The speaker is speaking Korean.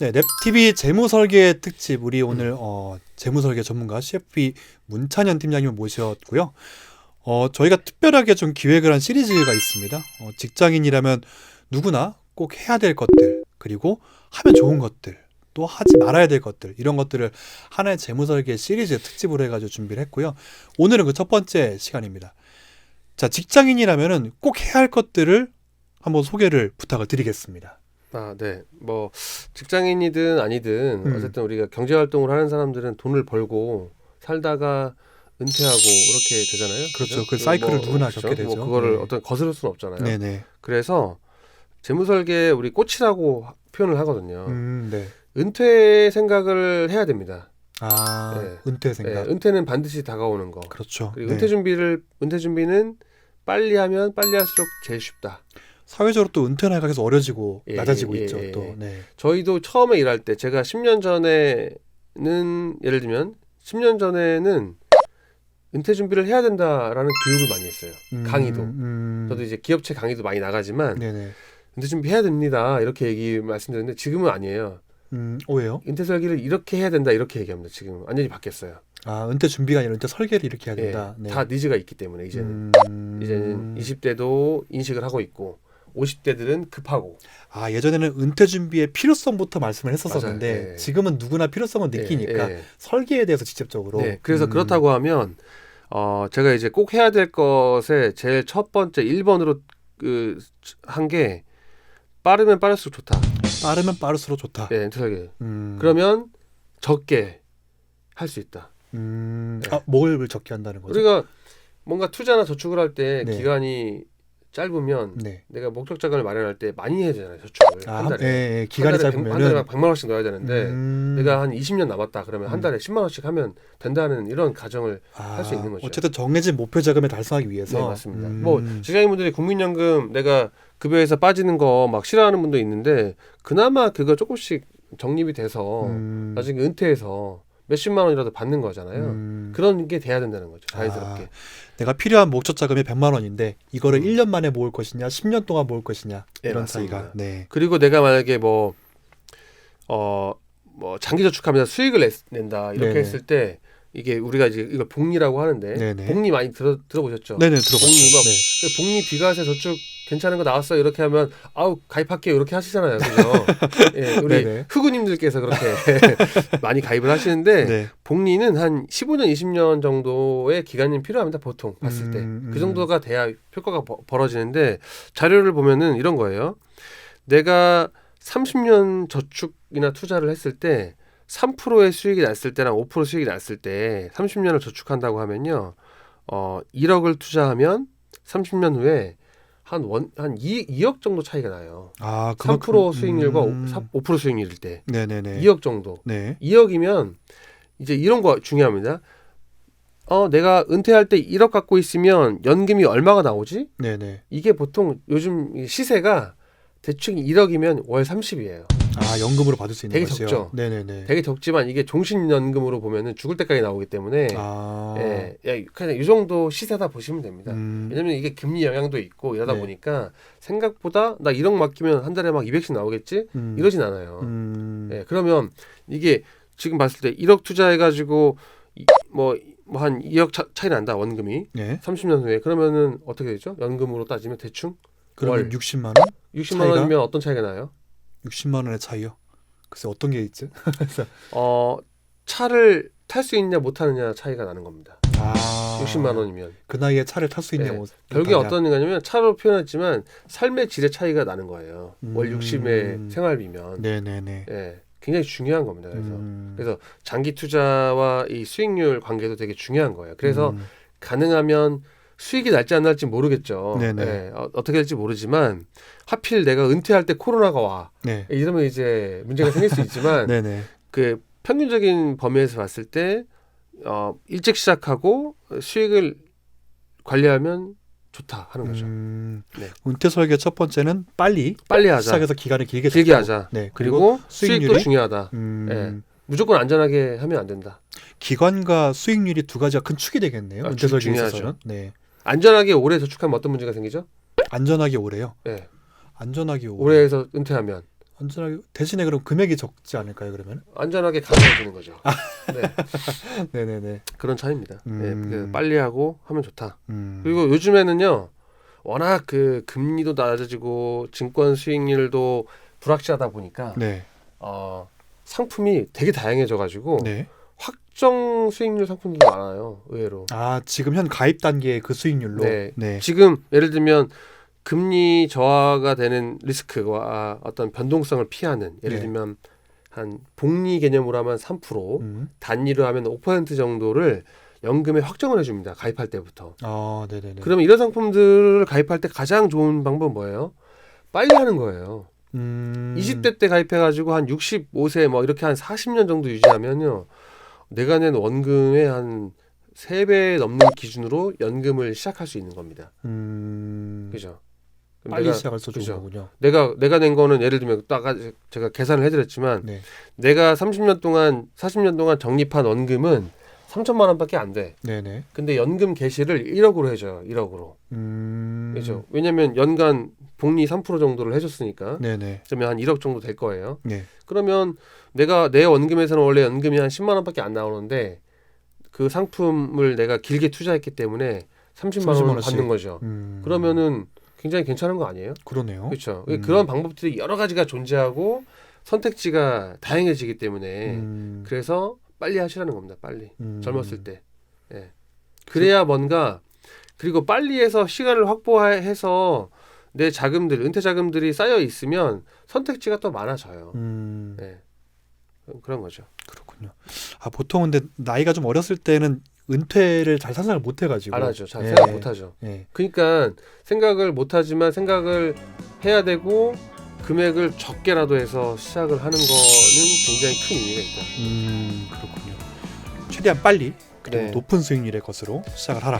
네, 랩TV 재무설계 특집 우리 오늘 재무설계 전문가 CFP 문찬현 팀장님을 모셨고요. 저희가 특별하게 좀 기획을 한 시리즈가 있습니다. 직장인이라면 누구나 꼭 해야 될 것들, 그리고 하면 좋은 것들, 또 하지 말아야 될 것들, 이런 것들을 하나의 재무설계 시리즈 특집으로 해가지고 준비를 했고요. 오늘은 그 첫 번째 시간입니다. 자, 직장인이라면은 꼭 해야 할 것들을 한번 소개를 부탁을 드리겠습니다. 네. 뭐 직장인이든 아니든 어쨌든 우리가 경제 활동을 하는 사람들은 돈을 벌고 살다가 은퇴하고 이렇게 되잖아요. 그렇죠. 그 그죠? 사이클을 뭐, 누구나 그렇죠? 겪게 되죠. 뭐 그거를 네. 어떤 거스를 수는 없잖아요. 네네. 그래서 재무설계 우리 꽃이라고 표현을 하거든요. 네. 은퇴 생각을 해야 됩니다. 네. 은퇴 네, 생각. 은퇴는 반드시 다가오는 거. 그렇죠. 그리고 네. 은퇴 준비는 빨리 하면 빨리 할수록 제일 쉽다. 사회적으로 또 은퇴나 계속 어려지고 예, 낮아지고 예, 있죠. 예, 또. 예. 네. 저희도 처음에 일할 때 제가 10년 전에는 예를 들면 10년 전에는 은퇴 준비를 해야 된다라는 교육을 많이 했어요. 강의도. 저도 이제 기업체 강의도 많이 나가지만 네네. 은퇴 준비 해야 됩니다. 이렇게 말씀드렸는데 지금은 아니에요. 왜요? 은퇴 설계를 이렇게 해야 된다 이렇게 얘기합니다. 지금 완전히 바뀌었어요. 은퇴 준비가 아니라 은퇴 설계를 이렇게 해야 예, 된다. 네. 다 니즈가 있기 때문에 이제는 20대도 인식을 하고 있고 50대들은 급하고. 예전에는 은퇴 준비의 필요성부터 말씀을 했었었는데 맞아요. 예. 지금은 누구나 필요성을 느끼니까 설계에 대해서 직접적으로. 네, 그래서 그렇다고 하면 제가 이제 꼭 해야 될 것에 제일 첫 번째 1번으로 한 게 빠르면 빠를수록 좋다. 빠르면 빠를수록 좋다. 네, 은퇴 설계. 그러면 적게 할 수 있다. 뭘 적게 한다는 거죠? 우리가 뭔가 투자나 저축을 할 때 네. 기간이 짧으면 네. 내가 목적 자금을 마련할 때 많이 해야 되잖아요. 저축을 한 달에. 예, 기간이 한 달에 짧으면은 100만 원씩 넣어야 되는데 내가 한 20년 남았다 그러면 한 달에 10만 원씩 하면 된다는 이런 가정을 할 수 있는 거죠. 어쨌든 정해진 목표 자금을 달성하기 위해서. 네, 맞습니다. 뭐 직장인분들이 국민연금 내가 급여에서 빠지는 거 막 싫어하는 분도 있는데 그나마 그거 조금씩 적립이 돼서 나중에 은퇴해서 몇십만 원이라도 받는 거잖아요. 그런 게 돼야 된다는 거죠. 자연스럽게. 내가 필요한 목적 자금이 100만 원인데 이거를 1년 만에 모을 것이냐 10년 동안 모을 것이냐 네, 이런 맞습니다. 차이가. 네. 그리고 내가 만약에 뭐 장기 저축하면서 수익을 낸다 이렇게 네네. 했을 때 이게 우리가 이제 이걸 복리라고 하는데 네네. 복리 많이 들어보셨죠? 네네, 들어봤죠. 복리 막 네. 복리 비과세 저축 괜찮은 거 나왔어요 이렇게 하면 가입할게요 이렇게 하시잖아요, 그죠? 예, 우리 네네. 흑우님들께서 그렇게 많이 가입을 하시는데 네. 복리는 한 15년, 20년 정도의 기간이 필요합니다. 보통 봤을 때 그 정도가 돼야 효과가 벌어지는데 자료를 보면은 이런 거예요. 내가 30년 저축이나 투자를 했을 때 3%의 수익이 났을 때랑 5% 수익이 났을 때 30년을 저축한다고 하면요. 1억을 투자하면 30년 후에 한 2억 정도 차이가 나요. 3% 수익률과 5% 수익률일 때. 네네네. 2억 정도. 네. 2억이면 이제 이런 거 중요합니다. 내가 은퇴할 때 1억 갖고 있으면 연금이 얼마가 나오지? 네네. 이게 보통 요즘 시세가 대충 1억이면 월 30이에요. 연금으로 받을 수 있는 되게 거죠. 적죠. 네네네. 되게 적지만 이게 종신연금으로 보면은 죽을 때까지 나오기 때문에 그냥 이 정도 시세다 보시면 됩니다. 왜냐면 이게 금리 영향도 있고 이러다 네. 보니까 생각보다 나 1억 맡기면 한 달에 막 200씩 나오겠지? 이러진 않아요. 그러면 이게 지금 봤을 때 1억 투자해가지고 뭐 한 2억 차이 난다 원금이. 네. 30년 후에 그러면은 어떻게 되죠? 연금으로 따지면 대충 그러면 월 60만 원? 60만 차이가? 원이면 어떤 차이가 나요? 60만 원의 차이요? 글쎄 어떤 게 있지? 차를 탈 수 있냐 못 타느냐 차이가 나는 겁니다. 60만 원이면 그 나이에 차를 탈 수 있냐 네. 못 결국에 타냐. 어떤 거냐면 차로 표현했지만 삶의 질의 차이가 나는 거예요. 월 60의 생활비면. 네네네. 예, 굉장히 중요한 겁니다. 그래서 장기 투자와 이 수익률 관계도 되게 중요한 거예요. 그래서 가능하면 수익이 날지 안 날지 모르겠죠. 네네. 예, 어떻게 될지 모르지만 하필 내가 은퇴할 때 코로나가 와. 네. 이러면 이제 문제가 생길 수 있지만 네네. 그 평균적인 범위에서 봤을 때 일찍 시작하고 수익을 관리하면 좋다 하는 거죠. 네. 은퇴 설계 첫 번째는 빨리 하자. 시작해서 기간을 길게 길게 잡고. 하자. 네. 그리고 수익도 수익률이? 중요하다. 예. 무조건 안전하게 하면 안 된다. 기간과 수익률이 두 가지가 큰 축이 되겠네요. 은퇴 설계에 중요하죠. 있어서는. 네. 안전하게 오래 저축하면 어떤 문제가 생기죠? 안전하게 오래요. 예. 안전하게 오래. 올해에서 은퇴하면 안전하게 대신에 그럼 금액이 적지 않을까요? 그러면? 안전하게 가능해지는 거죠. 네, 네네네. 그런 차이입니다. 네, 음. 그 빨리 하고 하면 좋다. 그리고 요즘에는요, 워낙 그 금리도 낮아지고 증권 수익률도 불확실하다 보니까 네. 상품이 되게 다양해져가지고 네. 확정 수익률 상품도 많아요. 의외로. 아 지금 현 가입 단계의 그 수익률로. 네. 네. 지금 예를 들면 금리 저하가 되는 리스크와 어떤 변동성을 피하는 예를 네. 들면 한 복리 개념으로 하면 3%, 단위로 하면 5% 정도를 연금에 확정을 해줍니다. 가입할 때부터. 아 네네네. 그러면 이런 상품들을 가입할 때 가장 좋은 방법은 뭐예요? 빨리 하는 거예요. 20대 때 가입해가지고 한 65세 뭐 이렇게 한 40년 정도 유지하면요. 내가 낸 원금의 한 3배 넘는 기준으로 연금을 시작할 수 있는 겁니다. 그죠? 그럼 빨리 내가, 시작할 수 좋은 그죠? 거군요. 내가 낸 거는 예를 들면 딱 제가 계산을 해드렸지만 네. 내가 30년 동안 40년 동안 적립한 원금은 3천만 원밖에 안 돼. 네네. 근데 연금 개시를 1억으로 해줘요. 1억으로. 그죠? 왜냐면 연간 복리 3% 정도를 해줬으니까. 네네. 그러면 한 1억 정도 될 거예요. 네. 그러면 내가 내 원금에서는 원래 연금이 한 10만 원밖에 안 나오는데 그 상품을 내가 길게 투자했기 때문에 30만 원을 원씩. 받는 거죠. 그러면은 굉장히 괜찮은 거 아니에요? 그러네요. 그렇죠. 그런 방법들이 여러 가지가 존재하고 선택지가 다양해지기 때문에 그래서 빨리 하시라는 겁니다. 빨리 젊었을 때. 예. 그래야 뭔가 그리고 빨리 해서 시간을 확보해서 내 자금들 은퇴 자금들이 쌓여 있으면 선택지가 더 많아져요. 예. 그런 거죠. 그렇군요. 아 보통 근데 나이가 좀 어렸을 때는 은퇴를 잘 상상을 못 해가지고 안 하죠. 잘 예. 생각 못 하죠. 예. 그러니까 생각을 못 하지만 생각을 해야 되고 금액을 적게라도 해서 시작을 하는 거는 굉장히 큰 의미가 있다. 그렇군요. 최대한 빨리 그리고 네. 높은 수익률의 것으로 시작을 하라.